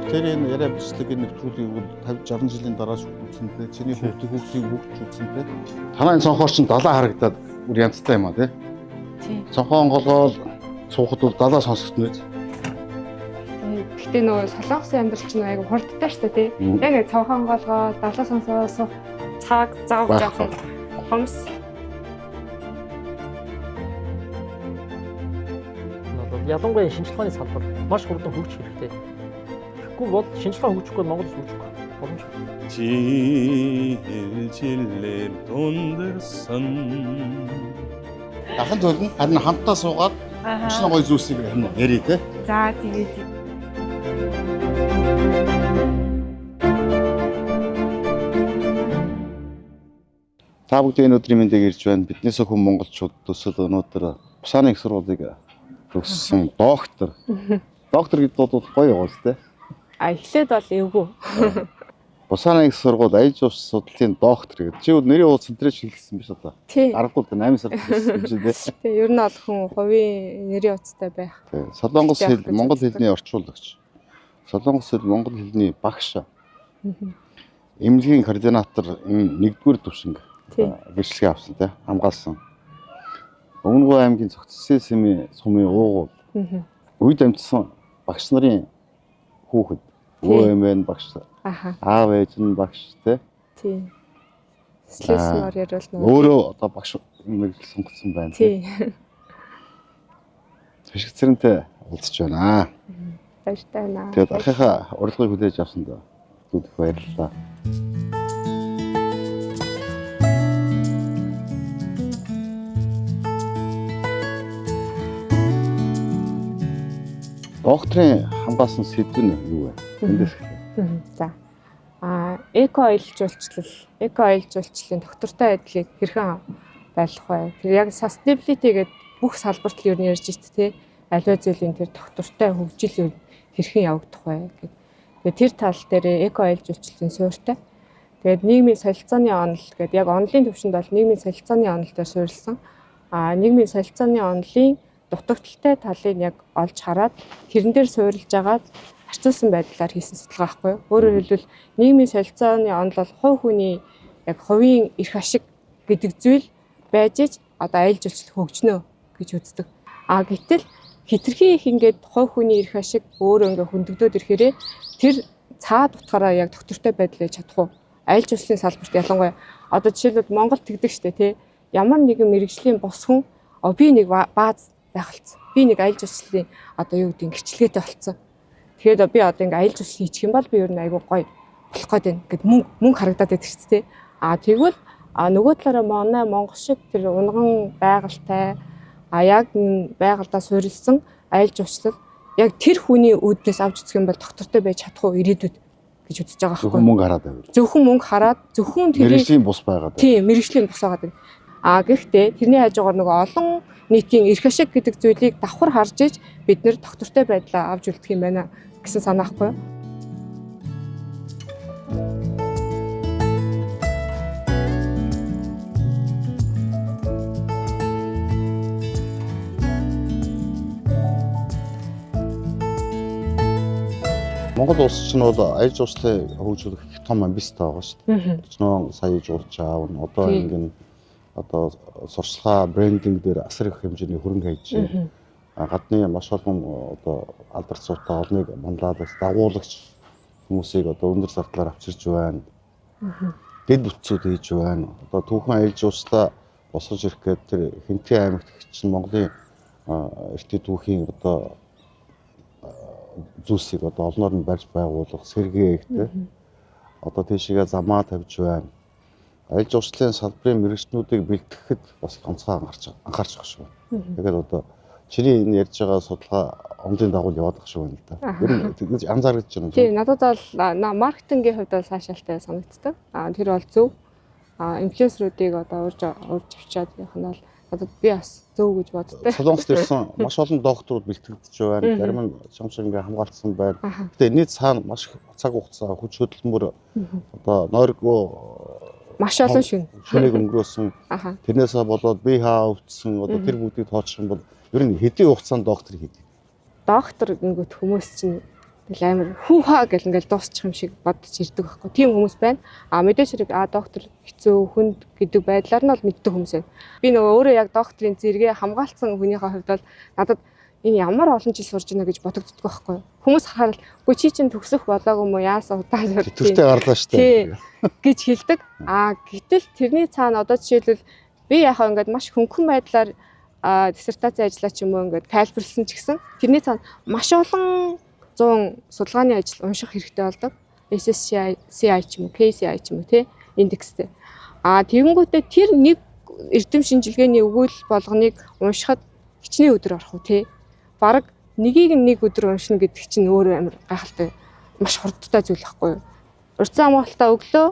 Тэр энэ яриа бичлэгийн нэвтрүүлгийг бол 50 60 жилийн дарааш үзсэнтэй чиний хүүхдийн хүүхдийг үзсэнтэй танай цонхоор чинь далаа харагдаад бүр янзтай юм а тий. Цонхоо онголгоол суухад бол далаа сонсогдно үү? Гэхдээ нөгөө солонгосын амьдрал чинь айгу хурдтай шүү дээ тий. Яг цонхоо онголгоо далаа сонсоосоо цаг зав жаахан хомс. Ялангуяа шинжилгээний салбар маш хурдан хөгжих хэрэгтэй. Тэгэхгүй бол шинжилгээ хөгжихгүй Монголд хөгжихгүй боломжтой. Жилээр дундэрсэн. Дахин төлнө харин хамтдаа суугаад өчнө гоё зүйлсийг харин ярий те. За тэгээд Та бүгдийн өнөөдрийн мэндийг ирж байна. Биднээс хүн монголчууд төсөл өнөөдөр Пусаны их сургуулийг төгссөн доктор. Доктор гэдэг бол гоё яваа шүү дээ. эхлээд бол эвгүй. Пусаны их сургууль аяж ус судлалын доктор гэдэг. Чи бол нэрийн ууц центрэж хэлсэн биш одоо. Тий. 10 8 сард хэлсэн юм шиг дээ. Тэгээ ер нь бол хүн хувийн нэрийн утастай байх. Солонгос хэл монгол хэлний орчуулагч. Солонгос хэл монгол хэлний багш. Эмнэлгийн координатор энэ 1-р төвшинг бичлэгээ авсан тий хамгаалсан. Өмнөгөө аймгийн цогцсын сумын уугуул үед амьдсан багш нарын хүүхэд өвөмэн багш аав ээж нь багш тий. Слэсмор ярил нөгөө өөрөө одоо багш мэрэгжил сонгоцсон байна тий. Бишг цэрэнтэй уулзч байна. Баяртай байна. Тэгээд ахыхаа урилгыг хүлээж авсанд зүгт баярлалаа. Докторийн хамгаалсан сэдв нь юу вэ? Эндээс хэлээ. За. Эко аялжуулчлалын доктортой байдлыг хэрхэн байлгах вэ? Тэр яг sustainability гэдэг бүх салбарт л ер нь ярьж ирт те. Аливаа зүйлийн тэр доктортой хөгжил хэрхэн явагдах вэ гэдэг. Тэгээ тэр тал дээр эко аялжуулчлалын суурьтай. Тэгээд нийгмийн солилцооны онол гэдэг яг онолын төвшөнд бол нийгмийн солилцооны онол дээр суурилсан. Нийгмийн солилцооны онолын дутагдaltaй талыг яг олж хараад тэрэн дээр суурилж агаад харьцуулсан байдлаар хийсэн судалгаа байхгүй юу? Өөрөөр хэлбэл нийгмийн солилцооны онол бол хувь хүний яг хувийн эрх ашиг гэдэг зүйл байж ич одоо аялал жуулчлал хөгжнө гэж үздэг. Гэтэл хитрхи их ингээд хувь хүний эрх ашиг өөрөө ингээд хөндөгдөөд ирэхээрээ тэр цаад утгаараа яг доктортой байдал байж чадах уу? Аялал жуулчлалын салбарт ялангуяа одоо жишээлбэл Монголд тэгдэг штэ тий. Ямар нэгэн мэрэгжлийн бус хүн би нэг бааз байхалцсан. Би нэг аялал жуулчлалын одоо юу гэдэг гэрчлэгээтэй болцсон. Тэгэхээр би одоо ингээ аялал жуулчлал хийчих юм бол би ер нь айгүй гоё болох гээд байна гэд мөнгө харагдаад байдаг ч тий. Тэгвэл нөгөө талаараа манай Монгол шиг тэр унган байгальтай яг байгальдаа суурилсан аялал жуулчлал яг тэр хүний үүднээс авч үзэх юм бол доктортой байж чадах уу ирээдүйд гэж үзэж байгаа байхгүй. Зөвхөн мөнгө хараад байв. Зөвхөн мөнгө хараад зөвхөн тэр мэрэгжлийн бус байгаад. Тийм, мэрэгжлийн бус байгаад байна. Гэхдээ тэрний хажуугаар нөгөө олон нийтийн эрх ашиг гэдэг зүйлийг давхар харж иж бид нэр доктортой байдлаа авч үлдэх юм байна гэсэн санаа ахгүй юу? Монгол улс чинь бол аялал жуулчлалыг хөгжүүлэх их том амбицтай байгаа шүү дээ. 40 сая жуулч аавна. Одоо ингэ одоо сурчлага брендинг дээр асар их хэмжээний хөрөнгө хайж гадны маш олон одоо алдарч суутай олныг манлайлаж дагуулагч хүмүүсийг одоо өндөр зардлаар авчирч байна. Дэд бүтцүүд хийж байна. Одоо түүхэн аялал жуулчлалаа босгож ирэх гээд тэр Хинтээ аймагт чинь Монголын эртний түүхийн одоо зүйлсийг одоо олноор нь барьж байгуулах сэргээгтэй. Одоо тийшээ замаа тавьж байна. Аялал жуулчлалын салбарын мэрэгчнүүдийг бэлтгэхэд бас ганцхан анхаарч байгаа шүү. Тэгээд одоо чиний энэ ярьж байгаа судалгаа онлын дагуу яваад байгаа шүү байна л да. Ер нь тэгж анзаарч байна. Тийм, надад бол маркетингийн хувьд бол сайшаалтай санагддаг. Тэр бол зөв. Инфлюенсерүүдийг одоо урьж авчиад явах нь бол надад би бас зөв гэж боддог. Солонгост ирсэн маш олон докторууд бэлтгэгдэж байна. Зарим нь шамшиг ингээ хамгаалсан байна. Гэтэ энэний цаана маш цаг хугацаа хүч хөдөлмөр одоо нойргүй маш олон шүнийг өнгөрөөсөн. Тэрнээсээ болоод бие хаа өвдсөн одоо тэр бүгдийг тооцох юм бол ер нь хэдийн хугацаанд доктор хийдэг. Доктор ингэвт хүмүүс чинь Тэгэл амар хүүхаа гэл ингээл дуусчих юм шиг бодож ирдэг байхгүй. Тийм хүмүүс байна. Мэдээж хэрэг доктор хэцүү хүнд гэдэг байдлаар нь бол мэддэг хүмүүс байна. Би нөгөө өөрөө яг докторийн зэрэгээ хамгаалсан хүнийхээ хувьд бол надад энэ ямар олон жил сурж байна гэж бодогддог байхгүй. Хүмүүс харахаар үгүй чи чинь төгсөх болоогүй юм уу? Яасан удаан сурч Төртөө гарлаа штэ гэж хэлдэг. Гэтэл тэрний цаана одоо жишээлбэл би яхаа ингээд маш хөнгөн байдлаар диссертацийн ажлаа ч юм уу ингээд тайлбарласан ч гэсэн тэрний цаана маш олон 100 судалгааны ажил унших хэрэгтэй болдог. SSCI, CI ч юм уу, KCI ч юм уу тий индекстэй. Тэгэнгүүтээ тэр нэг эрдэм шинжилгээний өгүүл болгоныг уншихад хичнээн өдөр орох уу тий. Бараг нэгийг нэг өдөр уншина гэдэг чинь өөрөө амар гайхалтай маш хурдтай зүйл байхгүй юу. Урьдчилан хамгаалтаа өглөө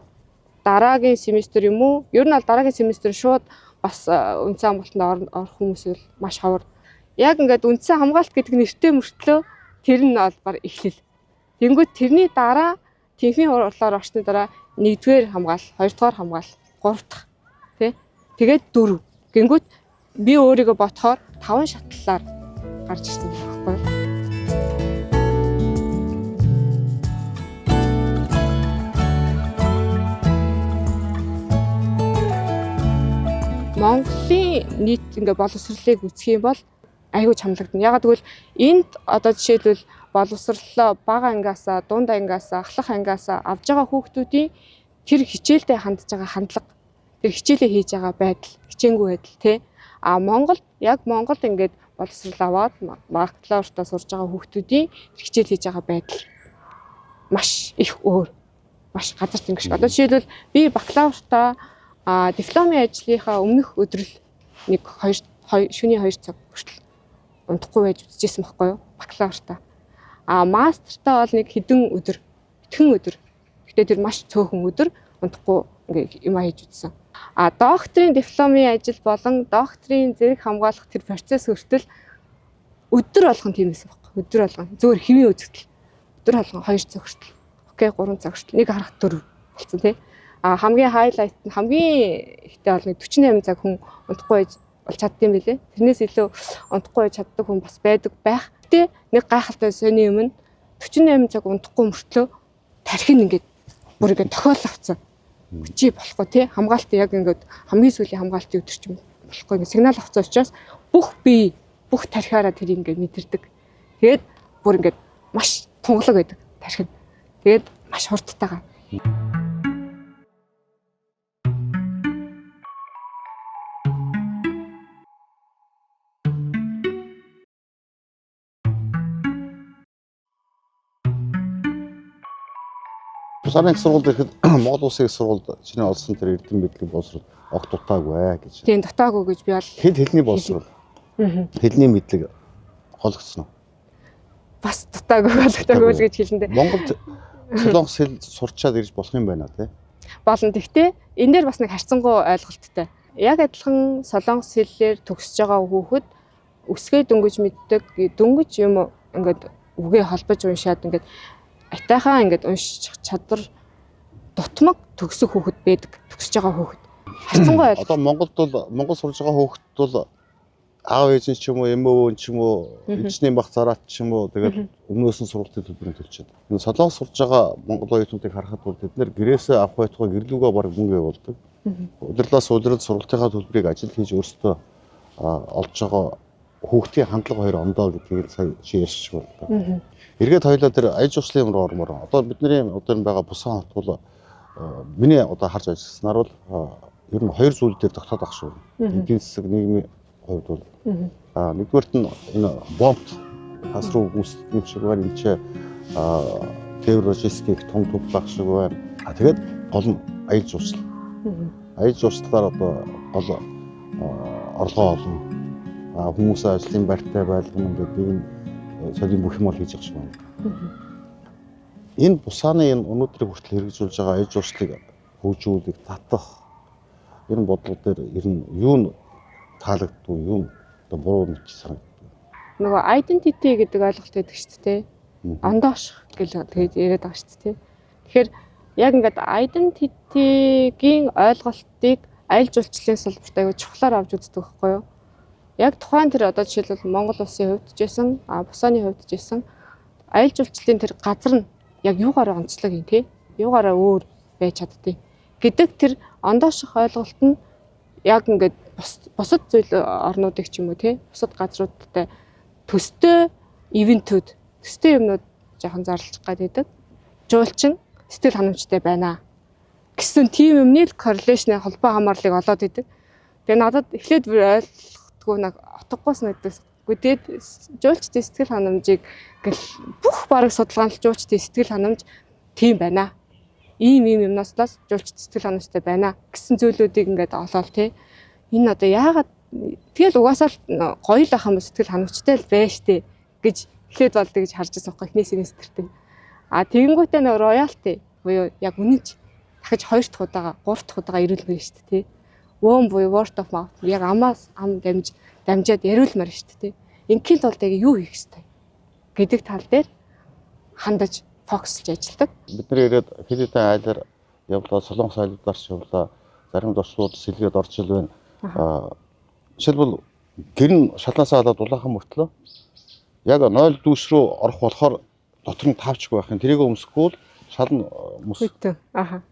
дараагийн семестр юм уу? Ер нь бол дараагийн семестр шууд бас үндсэн хамгаалтанд орох хүмүүс бол маш ховор. Яг ингээд үндсэн хамгаалт гэдэг нэртэй мөртлөө тэр нь бол баг эхлэл. Тэнгүүд тэрний дараа тэнхимийн урлаар орсны дараа 1-р хамгаал, 2-р хамгаал, 3-р тий. Тэгээд 4. Гингүүд би өөрийгөө ботхоор 5 шатлалаар гарч ирсэн байхгүй юу? Монголын нийт ингээ боловсролыг үзэх юм бол айгүй чамлагдана. Ягаад гэвэл энд одоо жишээлбэл боловсролоо бага ангиасаа, дунд ангиасаа, ахлах ангиасаа авж байгаа хүүхдүүдийн тэр хичээлдээ хандж байгаа хандлага, тэр хичээлээ хийж байгаа байдал, хичээнгүй байдал тий. Монголд ингээд боловсрол аваад бакалавртаа сурж байгаа хүүхдүүдийн хичээл хийж байгаа байдал маш их өөр. Маш газар тэнгиш. Одоо жишээлбэл би бакалавртаа дипломын ажлынхаа өмнөх өдрөл нэг 2 шөнийн 2 цаг хүртэл унтахгүй байж үзчихсэн байхгүй юу? Бакалавртаа. Мастертаа бол нэг хэдэн өдөр, итгэн өдөр. Гэтэ тэр маш цөөхөн өдөр унтахгүй ингээ юм хийж үзсэн. Докторийн дипломын ажил болон докторийн зэрэг хамгаалах тэр процесс хүртэл өдөр болгон тиймээс байхгүй. Өдөр болгон зөвөр хэвийн үзэгдэл. Өдөр болгон 2 цаг хүртэл. Окей 3 цаг хүртэл нэг харах 4 болсон тий. Хамгийн хайлайт нь хамгийн ихтэй бол нэг 48 цаг хүн унтахгүй байж бол чаддсан билээ. Тэрнээс илүү унтахгүй байж чаддаг хүн бас байдаг байх. Гэтэ нэг гайхалтай сони юм нь 48 цаг унтахгүй мөртлөө тархин ингээд бүр ингээд тохиол авцсан. Чи болохгүй тий хамгаалт яг ингээд хамгийн сүүлийн хамгаалтын өдөр ч юм болохгүй ингээд сигнал авцсан учраас бүх бие бүх тархиараа тэр ингээд мэдэрдэг. Тэгээд бүр ингээд маш тунгалаг байдаг тархин. Тэгээд маш хурдтайгаа. Сарын их сургуульд ирэхэд Монгол Улсын их сургуульд чиний олсон тэр эрдэм мэдлэг боловсрол огт дутаагүй гэж. Тийм дутаагүй гэж би бол Хэлний боловсрол. Хэлний мэдлэг хологцсон уу? Бас дутаагүй л гэж хэлэндээ. Монголд солонгос хэл сурчаад ирж болох юм байна тий. Болно. Тэгтээ энэ дээр бас нэг харьцангуй ойлголттой. Яг адилхан солонгос хэллээр төгсөж байгаа хүүхэд өсгөө дөнгөж мэддэг, дөнгөж юм ингээд үгээ холбож уншаад ингээд айтайхаа ингээд унших чадвар дутмаг төгсөх хүүхэд байдаг. Төгсөж байгаа хүүхэд. Харьцангуй ойлголт. Одоо Монголд бол Монгол сурж байгаа хүүхэд бол аав ээж ч юм уу, эмээ ч юм уу, эцний бах зараат ч юм уу тэгээд өмнөөс нь сургалтын төлбөрөнд төлчихэд. Энэ солонгос сурж байгаа монгол оюутнуудыг харахад бол бид нэр гэрээсээ авах байтугай гэрлүүгээ бараг мөнгө явуулдаг. Удирлаас удирд сургалтынхаа төлбөрийг ажил хийж өөрсдөө олж байгаа хүүхдийн хандлага хоёр ондоо гэдгийг сая чи ярьж байна. Эргээд хоёлаа тэр аяж услын юмруу ормоор. Одоо бидний одоо байгаа бусан хот бол миний одоо харж ажилласнаар бол ер нь хоёр зүйл дээр тогтоод ах шүү. Эдийн засаг нийгмийн хувьд бол нэгдүгээрт нь энэ бомб тас руу гүйцэтгэх шиг байна. Энд чи тээвэр логистик том туплах шиг байна. Тэгээд гол нь аяж усл. Аяж услаар одоо гол орлогоо олно. Хүмүүсийн ажлын байртай байлгана гэдэг ийм соёлын бүх юм хийж явах шиг байна. Энэ бусааны энэ өнөөдрийг хүртэл хэрэгжүүлж байгаа аяж услыг хөгжүүлэх, татах энэ бодлого дээр ер нь юу таалагддгүй, юу одоо буруу мэт санагддаг. Нөгөө identity гэдэг ойлголт байдаг шүү дээ. Ондоош гэж тэгээд яриад байгаа шүү дээ. Тэгэхээр яг ингээд identity-гийн ойлголтыг аялал жуулчлалын салбарт аягүй чухлаар авч үздэг байхгүй юу? Яг тухайн тэр одоо жишээлбэл Монгол улсын хувьд ч гэсэн, бусааны хувьд ч гэсэн аялал жуулчлалын тэр газар нь яг юугаараа онцлог юм тий? Юугаараа өөр байж чаддгийг гэдэг тэр ондооших ойлголт нь яг ингээд бусад зүйл орнуудыг ч юм уу тий? Бусад газруудтай төстэй ивентүүд, төстэй юмнууд жоохон зарлж гадаг. Жуулчин сэтгэл ханамжтай байна гэсэн тийм юмны корреляшны холбоо хамаарлыг олоод идэг. Тэгээ надад эхлээд ойлгохгүй нэг утгагүйс нэгдээс. Тэгээд жуулчдын сэтгэл ханамжийг гэл бүх бараг судалгаанд жуулчдын сэтгэл ханамж тийм байна. Ийм юмнааслаас жуулчдын сэтгэл ханамжтай байна гэсэн зүйлүүдийг ингээд олоод тий. Энэ одоо яагаад тэгэл угаасаа л гоё л ах юм сэтгэл ханамжтай л байж тээ гэж эхлээд болдог гэж харж байгаа байхгүй эхнээс нь сэтгэртэй. Тэгэнгүүтээ нөр роялти буюу яг үнэнч дахиж 2 дахь удаага 3 дахь удаага ирүүлмээр шүү дээ тий. Word буюу word of mouth яг амаас ам дамжаад яриулмаар шүү дээ тий. Ингийн тулд яг юу хийх ёстой гэдэг тал дээр хандаж фокуслж ажилладаг. Бид нар ирээд Филиппин айлаар явлаа, Солонгос айлуудаарч явлаа. Зарим дурсууд сэлгээд орж ил байна. Жишээлбэл гэр нь шалнаасаа болоод улаахан мөртлөө яг 0 дүүс рүү орох болохоор дотор нь тавчг байх юм. Тэрийг өмсөхгүй л шална мөс. Аха.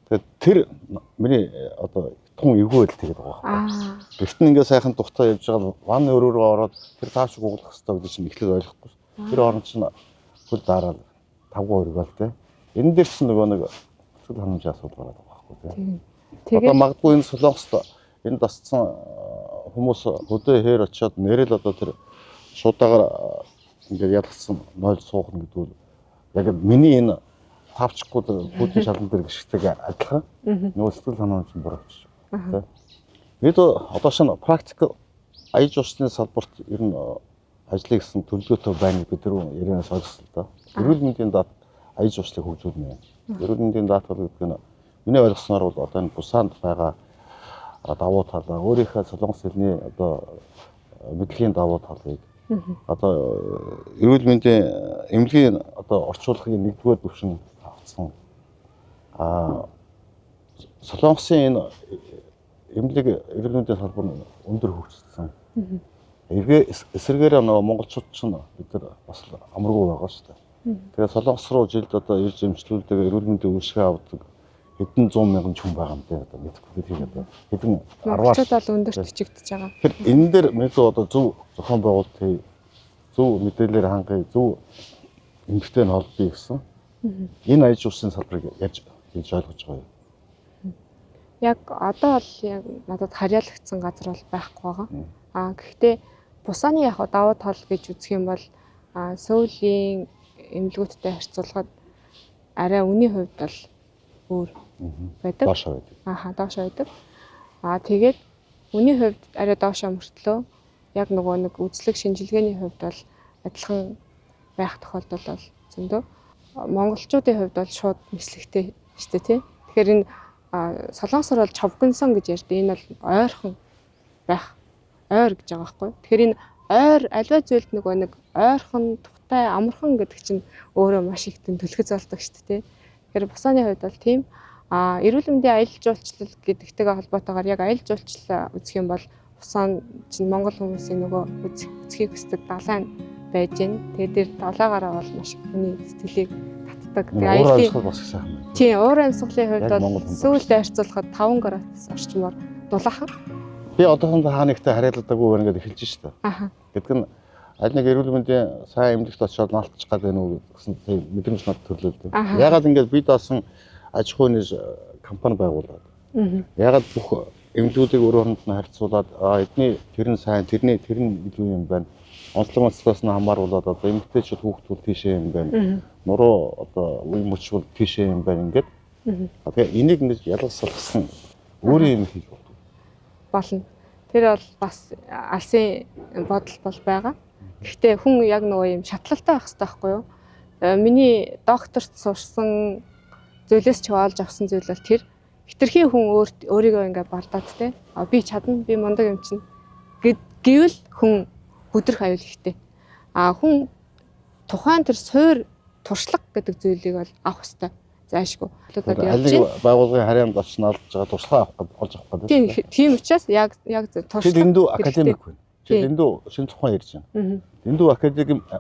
Тэгээд тэр миний одоо тун эвгүй байдал тэгээд байгаа байхгүй. Гэхдээ ингээд сайхан тухтаа явж байгаа ван өрөөрөө ороод тэр тавчг углах хэрэгтэй гэдэг чинь эхлээд ойлгохгүй. Тэр орон чинь хөл дараал 5 өргөөл тэ. Энэ дээр чинь нөгөө нэг сэтгэл ханамж асуудал байгаа байхгүй тэ. Одоо магадгүй энэ Солонгост энэ дасцсан хүмүүс хөдөө хээр очиод нэрэл одоо тэр шуудаагаар ингээд ялгсан 0 суух гэдэг нь яг миний энэ тавчгүй бүдэн шалан дээр гიშгтэйг адилхан нөгөө сэтгэл ханамж нь буурч байна. Бид одоо шинэ практик аяж усны салбарт ер нь ажлыг гэсэн төлөвлөгөөтэй байна бид нар ярианаас ойлгосон л да. Эрүүл мэндийн даат аяж услыг хөгжүүлнэ. Эрүүл мэндийн даат бол гэдэг нь миний ойлгосноор бол одоо энэ Бусанд байгаа давуу талаа өөрийнхөө солонгос хэлний одоо мэдлэгийн давуу талыг одоо эрүүл мэндийн эмнэлгийн одоо орчуулгын нэгдүгээр түвшин авсан. Солонгосын энэ эмнэлэг эрүүл мэндийн салбар нь өндөр хөгжсөн. Эсрэгээр нөгөө монголчууд ч бид нар бас амаргүй байгаа шүү дээ. Тэгээд солонгос руу жилд одоо ирж эмчлүүлдэг эрүүл мэндийн үйлчилгээ авдаг хэдэн 100 мянган хүн байгаа юм дээ одоо мэдгүй бид одоо хэдэн 10-аас бол өндөрт чигдэж байгаа. Тэгэхээр энэ дээр мэдээ одоо зөв зохион байгуулалтыг зөв мэдээлэлээр хангая зөв эмгтэй нь холбоё гэсэн. Энэ аяж усын салбарыг яаж ойлгож байгаа юм? Яг одоо бол яг надад харьяалагдсан газар бол байхгүй байгаа. Гэхдээ бусааны яг давуу тал гэж үзэх юм бол Сөүлийн эмнэлгүүдтэй харьцуулахад арай үнийн хувьд бол өөр байдаг. Доошоо байдаг. Доошоо байдаг. Тэгээд үнийн хувьд арай доошоо мөртлөө яг нөгөө нэг үзлэг шинжилгээний хувьд бол адилхан байх тохиолдол бол зөндөө. Монголчуудын хувьд бол шууд нислэгтэй шүү дээ тий. Тэгэхээр энэ солонгосоор бол човгонсон гэж ярьдаг. Энэ бол ойрхон байх. Ойр гэж байгаа байхгүй. Тэгэхээр энэ ойр альва зүйлд нөгөө нэг ойрхон тухтай амархан гэдэг чинь өөрөө маш их төлөхөц болдог шүү дээ. Тэгэхээр бусааны хувьд бол тийм. Эрүүл мэндийн аялал жуулчлал гэдэгтэйгээ холбоотойгоор яг аялал жуулчлал үзэх юм бол бусаан чинь монгол хүмүүсийн нөгөө үзхийг хүсдэг далайн байж гэн. Тэгээд тэр далаагаараа бол маш их хүний сэтгэлийг татдаг. Тэгээд аялал бас сайхан байна. Тийм, уур амьсгалын хувьд бол сүүлдээ харьцуулахад 5 градус орчмоор дулаахан. Би одоохондоо хаанигтай харьяалагдаагүй байна гэдээ хэлж штэ. Гэдэг нь аль нэг эрүүл мэндийн сайн эмнэлэгт очиод наалтчих гад байна уу гэсэн тийм мэдрэмж надад төрлөө. Ягаад ингээд би даасан аж ахуйн компани байгуулад. Ягаад бүх эмнэлгүүдийг өөр хооронд нь харьцуулаад эдний тэр нь сайн, тэр нь илүү юм байна. Онцлог онцлогоос нь хамааруулаад одоо эмэгтэйчүүд хүүхдүүд тийшээ юм байна. Нуруу одоо үе мөч бол тийшээ юм байна ингээд. Тэгэхээр энийг нэг ялгасалгасан өөрийн юм хийж болно. Тэр бол бас алсын бодол бол байгаа. Гэхдээ хүн яг нөгөө юм шатлалтай байх хэрэгтэй байхгүй юу? Миний докторт сурсан зүйлээс ч олж авсан зүйл бол тэр хитрхи хүн өөрийгөө ингээд бардаад те. Би чадна, би мундаг юм чинь гэвэл хүн бүдрэх аюул ихтэй. Хүн тухайн тэр суур туршлага гэдэг зүйлийг бол авах хэрэгтэй. Заашгүй. Аль нэг байгууллагын харьяанд очно олж байгаа туршлага олж авах гэдэг. Тийм учраас яг туршлага. Тэнд академик байна. Тий. Дэндүү шинэ тухайн ярьж байна. Аа. Дэндүү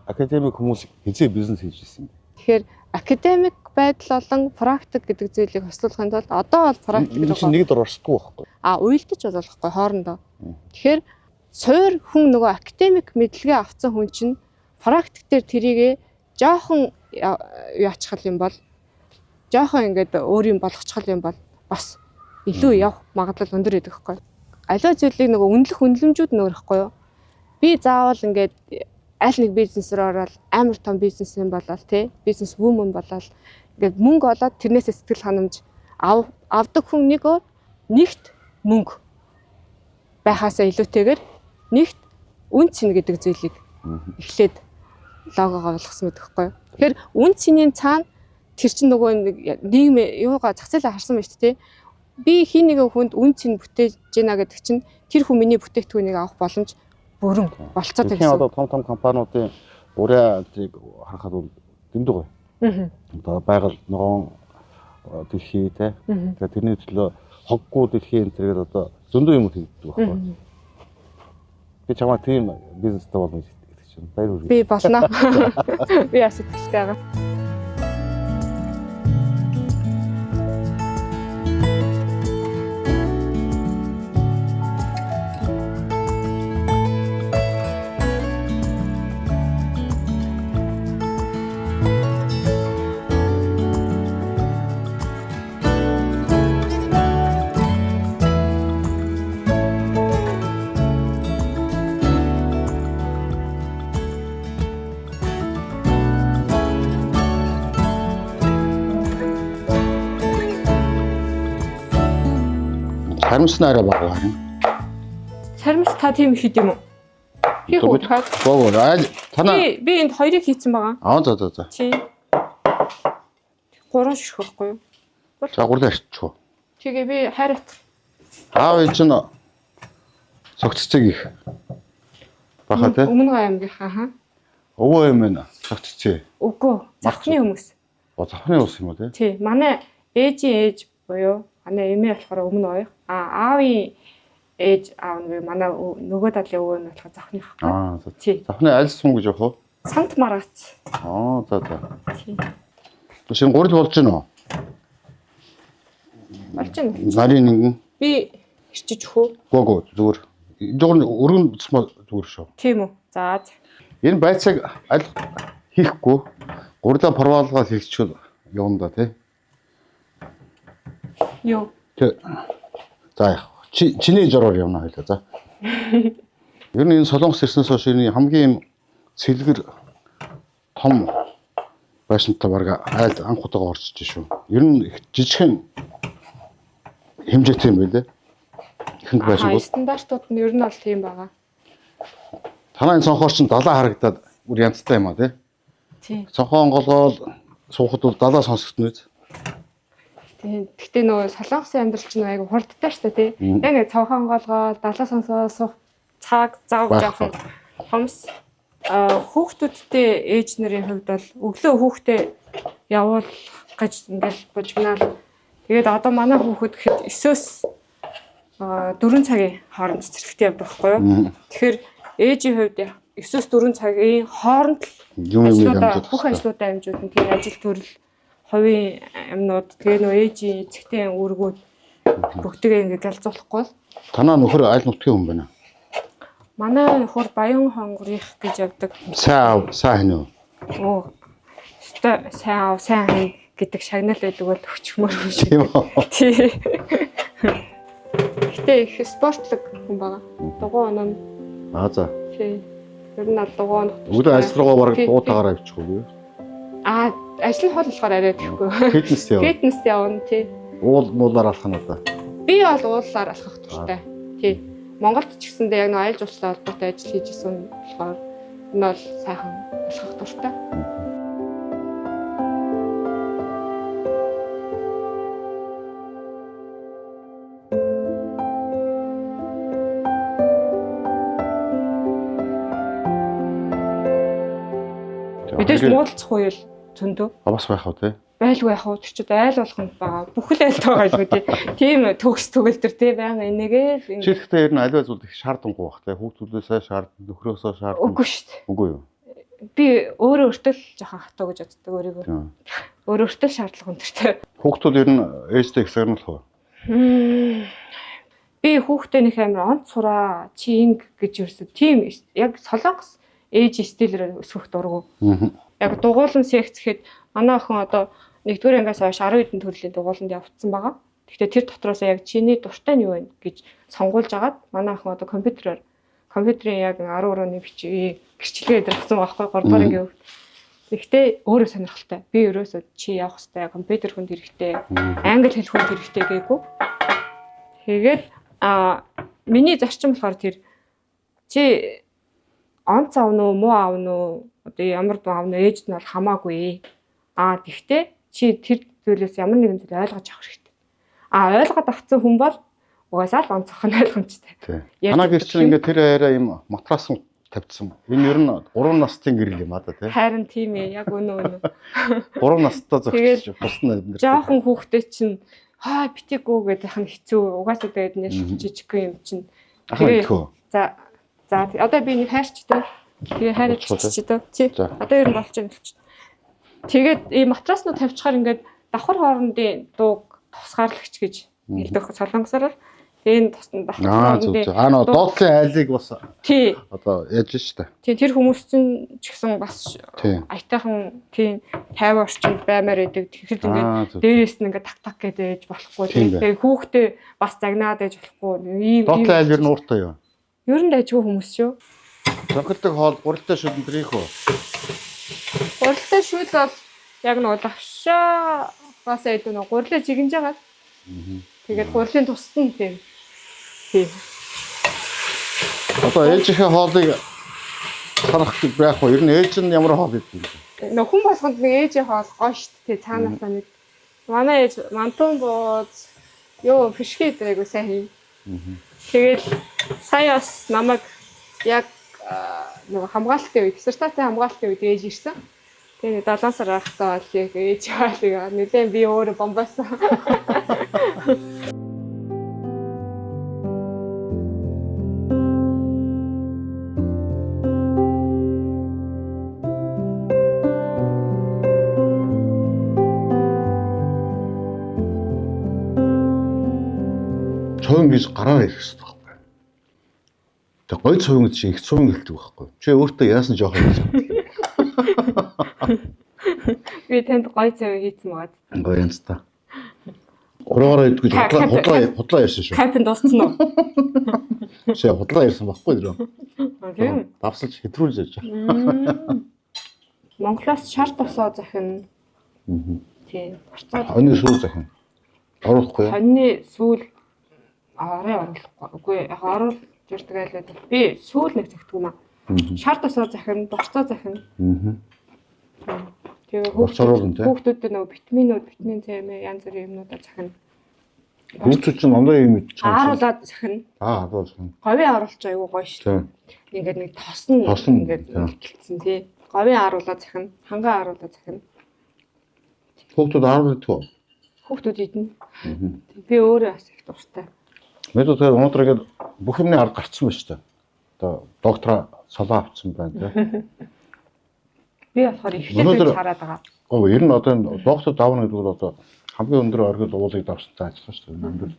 академик хүмүүс хизээ бизнес хийж ирсэн юм. Тэгэхээр академик байдал болон практик гэдэг зүйлийг хослуулахын тулд одоо бол практик Энэ чинь нэг дор орсдгүй байхгүй. уйлдаж болохгүй хоорондоо. Тэгэхээр суур хүн нөгөө академик мэдлэгээ авсан хүн чинь практик дээр тэрийгээ жоохон яачихал юм бол жоохон ингээд өөр юм болгочихол юм бол бас илүү явах магадлал өндөр байдаг байхгүй. Аливаа зүйлийг нөгөө үнэлэх үнэлэмжүүд нөөрөхгүй юу? Би заавал ингээд аль нэг бизнесээр ороод амар том бизнесмен болоод тий бизнес вумен болоод ингээд мөнгө олоод тэрнээсээ сэтгэл ханамж авдаг хүн нэгт мөнгө байхаасаа илүүтэйгээр нэгт үн цэн гэдэг зүйлийг эхлээд логогоо болгосон байдаг байхгүй юу? Тэгэхээр үн цэнийн цаана тэр чинь нөгөө нийгэм юугаа зах зээлээ харсан байна шүү дээ. Би хин нэгэн хүнд үн цэн бүтээж гинэ гэдэг чинь тэр хүн миний бүтээгдэхүүнийг авах боломж бүрэн болцоод Тэгэхээр байсан. одоо том компаниудын урьдыг харахад бол дэндүү гоё. Одоо байгаль ногоон дэлхий те. Тэгэхээр тэрний төлөө хоггүй дэлхий энэ төргээд одоо зөндөө юм хийдэг байхгүй. Би чамаа тийм бизнестэй болно гэж чинь баяр хүргэе. Би болно. Би бас итгэлтэй байгаа. Харимсна арай бага харин. Сармс та тийм хэд юм уу? Хийх үү та? Гоо танаа Би энд хоёрыг хийцэн байгаа. за. Чи 3 ширхэх байхгүй юу? За гурлаа арччихв. Тэгээ би хайрат. Аав энэ чинь цогццэг их. Баха те. Өмнө аймгийнхаа Өвөө юм байна. Цогццээ. үгүй захны хүмүүс. Захны ус юм уу те? Тий, манай ээжийн ээж буюу манай эмээ болохоор өмнө оёх. Аавын ээж аав нь манай нөгөө талын өвөө нь болохоор захных. За. Тий. Захны альс сум гэж явах уу? Сант маргац. За. Тий. Шинэ гурил болж гинэ үү? Болж байна. Нарийн нэгэн. Би ирчиж өгөө. Гоо зүгээр. Жогн өргөн зүгээр шүү. Тийм үү. За. Энэ байцааг аль хийхгүй гурилаа провалгаа хийчихвэл явна да тий. Юу. За чиний жороор явна хоёлаа за. Ер нь энэ Солонгос ирснээс хойш энэ хамгийн цэлгэр том байшинтай барга айл анх удаага орчиж шүү. Ер нь жижигхэн хэмжээтэй юм байлээ. Ихэнх байшин бол Стандартууд нь ер нь бол тийм байгаа. танаа энэ цонхоор чинь далаа харагдаад бүр янзтай юм а тий. Тийм. Цонхоо онголоод суухад бол далаа сонсогдно үз. Тийм. Гэхдээ нөгөө солонгосын амьдрал чинь айгу хурдтай шүү дээ тий. Яг нэг цонхон голгоо далаа сонсоо суух цаг зав жоохон хомс хүүхдүүдтэй ээж нарын хувьд бол өглөө хүүхдээ явуул гэж ингээл бужигнаал. Тэгээд одоо манай хүүхэд гэхэд 9-өөс 4 цагийн хооронд цэцэрлэгт явдаг байхгүй юу? Тэгэхээр ээжийн хувьд 9-өөс 4 цагийн хооронд бүх ажлуудаа амжуулна. Тэгээ ажил төрөл, хувийн юмнууд, тэгээ нөө ээжийн эцэгтэй үүргүүд бүгдээ ингээд галзуулахгүй. Танаа нөхөр аль нутгийн хүн байна? Манай нөхөр Баян хонгорих гэж явдаг. Сайн хань уу? Оо. Сайн хань гэдэг шагнал байдаг бол өчмөр хүн шиг. Тийм үү? Тий. Гэтэ их спортлог хүн байгаа. Дугуй оноо. За. Тий. Ер нь бол дугуй онох. Өглөө ажил руугаа бараг дуутаагаар авчих уу? Ажил нь хол болохоор арай тэхгүй. Фитнес яв. Фитнес явна тий. Уулаар алах нь одоо. Би бол уулаар алхах дуртай. Тий. Монголд ч гэсэндээ яг нэг аялал жуулчлалын холбоотой ажил хийж исэн болохоор энэ бол сайхан алхах дуртай. Бидээс муулцах үйл зөндөө. Бас байх уу те? байлгүй яах вэ? Тэр чинь айл болгонд байгаа. Бүхэл айлд байгаа юм тий. Тийм төгс төгөлдөр тий байнга энийгээ Чихтэй ер нь аливаа зүйл их шаардлагагүй бах те. Хүүхдүүдээсээ шаардна, нөхрөөсөө шаардна. үгүй шүү дээ. Үгүй юу? Би өөрөө өөртөө л жоохон хатуу гэж боддог өөрийгөө. Өөртөө л шаардлага өндөртэй. Хүүхдүүд ер нь ээжтэй их сагнах уу? Би хүүхдээ нэг амар онц сураа чи инг гэж ерөөсө тийм яг солонгос ээж стилээр өсгөх дургу. Яг дугуулan секц гэхэд манай охин одоо 1-р ангиас хойш 10 хэдэн төрлийн дугууланд явцсан байгаа. Гэхдээ тэр дотроос яг чиний дуртай нь юу вэ гэж сонгуулж агаад манай охин одоо компьютерийн яг 13-ны бичиг гэрчлэгээ дээр авсан байхгүй 3-р ангийн хөвгт. Гэхдээ өөрөө сонирхолтой. Би ерөөсөө чи явах хэрэгтэй, компьютер хүнд хэрэгтэй, англи хэл хүнд хэрэгтэй гээгүй. Тэгээд миний зарчим болохоор тэр чи онц авна уу, муу авна уу, одоо ямар дуу авна ээжд нь бол хамаагүй. Тэгтээ чи тэр зүйлээс ямар нэгэн зүйл ойлгож авах хэрэгтэй. Ойлгоод авсан хүн бол угаасаа л онцгой нь ойлгомжтой. Манай гэр чинь ингээд тэр арай юм матрас тавьчихсан. Энэ ер нь 3 настай гэрэл юм да тий. Харин тийм ээ, яг үнэ. 3 настай зогсчих бусна. Жоохон хүүхдээ чинь битэггүй гэдэг нь хэцүү. Угаасаа тэгээд нэг жижиг юм чинь. За одоо би нэг хайрчтай. Тэгээ хайрч чидээ. Тий. Одоо ер нь болж байгаа юм л чинь. Тэгээд ийм матраснууд тавьчихаар ингээд давхар хоорондын дууг тусгаарлагч гэж хэлдэг солонгосоор. Тэгээд тусна давхар хоорондын доотлын айлыг бас тий. Одоо яаж штэ. Тий тэр хүмүүс чинь ч гэсэн бас аятайхан тий 50 орчимд баймаар идэг. Тэгэхээр ингээд дээрээс нь ингээд так гэдэг болохгүй. Тэгээд хүүхдээ бас загнаад ээж болохгүй. Ийм доотлын айл ер нь ууртай юу? Ер нь дайггүй хүмүүс шүү. Цонхолтой хоол гурилтай шүдэн дэрийх үү? Гурилтай шүд бол яг нэг лавшаа басаа идэв нэг гурилаа жигнэж байгаа. Тэгээд гурилын тусад нь тийм. Одоо ээжийнхээ хоолыг санах байх уу? Ер нь ээж нь ямар хоол идэв юм? Нэг хүн болгонд нэг ээжийн хоол гоё шүү дээ. Цаанаасаа нэг манай ээж мантун бууз ёо фишхий дрээгөө сайн хий. Тэгээд сая бас намайг яг нэг хамгаалтын үед, диссертацийн хамгаалтын үед ээж ирсэн. Тэгээд 7 сар байхдаа бол яг ээж хаалгаа нэлээд би өөрөө бомбаасан. Цовын гэж гараар ирэх хэрэгтэй байхгүй. Тэг гой цовын гэж их цовын хэлдэг байхгүй. Чи өөртөө яасан жоох юм. Би танд гой цовын хийсэн байгаа. Гой янз та. Ураараа идэх гэж худлаа ярьсан шүү. Капин дууссан уу? Чи худлаа ярьсан байхгүй юу? Тийм. Давсалж хэтрүүлж яж байгаа. Монголоос шар тосоо захин. Тийм. Хоньны сүүл захин. Оруулахгүй юу? Хоньны сүүл арай оруулахгүй. Үгүй яг оруул жүрдэг айлууд. Би сүүл нэг захидгүй маа. Шар тосоо захин, борцоо захин. Тэгээ хүүхдүүдэд нөгөө витамин цэмээ янз бүрийн юмнуудаа захин. Хүүхдүүд чинь ондоо юм идчихсэн. Ааруулаад захин. Ааруулж захин. Говийн ааруулж аягүй гоё шүү. Ингээд нэг тосон ингээд гэлцсэн тий. Говийн ааруулаад захин, хангаа ааруулаад захин. Хүүхдүүд ааруулдаг уу? Хүүхдүүд идэнэ. Би өөрөө бас их дуртай. Мэдээ тэр өнөөдөр ингээд бүх юмны арга гарцсан байна шүү дээ. Одоо доктор солоо авсан байна тий. Би болохоор ихлээр хараад байгаа. Ер нь одоо доктор давна гэдэг бол одоо хамгийн өндөр оргил уулыг давсантай ажиллах шүү дээ.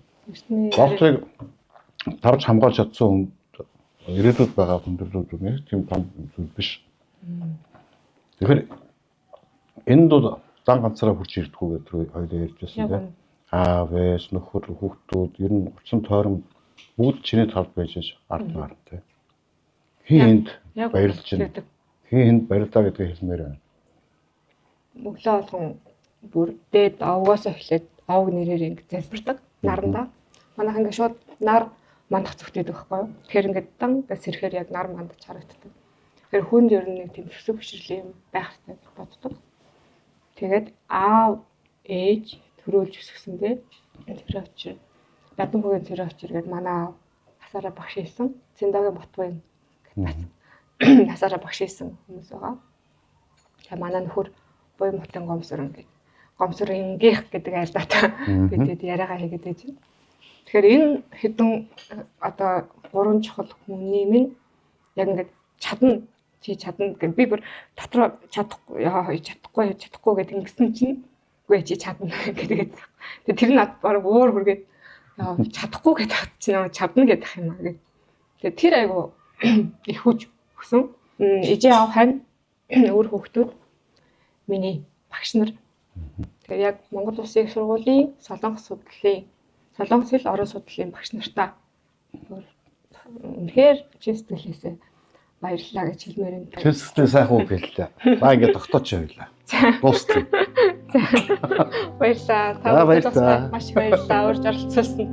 Докторыг тарж хамгаалж чадсан хүн ирээдүйд байгаа хүндрэлүүд нэг тийм том зүйл биш. Тэгэхээр энэ бол зан ганцаараа хурж ирдэггүй гэдэг хоёул ярьж байсан тийм. Вэс нөхөр хүүхдүүд ер нь урчин тойрон бүгд чиний талд байж ард нар тийм. Хин энд баярлж байна. Хин энд баярлаа гэдгийг хэлмээр байна. Өглөө болгон бүр дээд авгаас эхлээд авг нэрээр ингэ залбирдаг нарандаа. Манайх ингэ шууд нар мандах зүгтээд байхгүй юу? Тэгэхээр ингэ дан сэрхээр яг нар мандаж харагддаг. Тэгэхээр хүнд ер нь нэг тийм өсөв бишрэл юм байх хэрэгтэй боддог. Тэгээд аав ээж төрөөлж өсгсөндөө тэр очир Даданбөгийн тэр очир гээд манай хасаараа багш хийсэн. Цэндагийн Ботбын хасаараа багш хийсэн хүмүүс байгаа. Тэгээ манай нөхөр буй мотлын гомсор ингээд гомсор ингээх гэдэг айлдаа бидэд яриагаа хийгээд байж байна. Тэгэхээр энэ хэдэн одоо 3 чухал хүмүүний минь яг ингээд чадна гэх би бүр дотроо чадахгүй гэдэг ингэсэн чинь үгүй чи чадна гэдэг. Тэгээ тэр над баг өөр хүргээд чадахгүй гэдэг чинь чадна гэдэг юм аа. Тэгээ тэр айгу их хүч өгсөн. Ижээ аав хань өөр хүүхдүүд миний багш нар. Тэгээ яг Монгол Улсын их сургуулийн Солонгос хэл орон судлалын багш нартаа үнэхээр чин сэтгэлээсээ баярлалаа гэж хэлмээр юм. Чин сэтгэлээ сайхан үг хэллээ. За ингээд тогтооч явлаа. Дуусна. Баярлалаа. Баярлалаа. Маш их баярлалаа. Урьж оролцуулсан.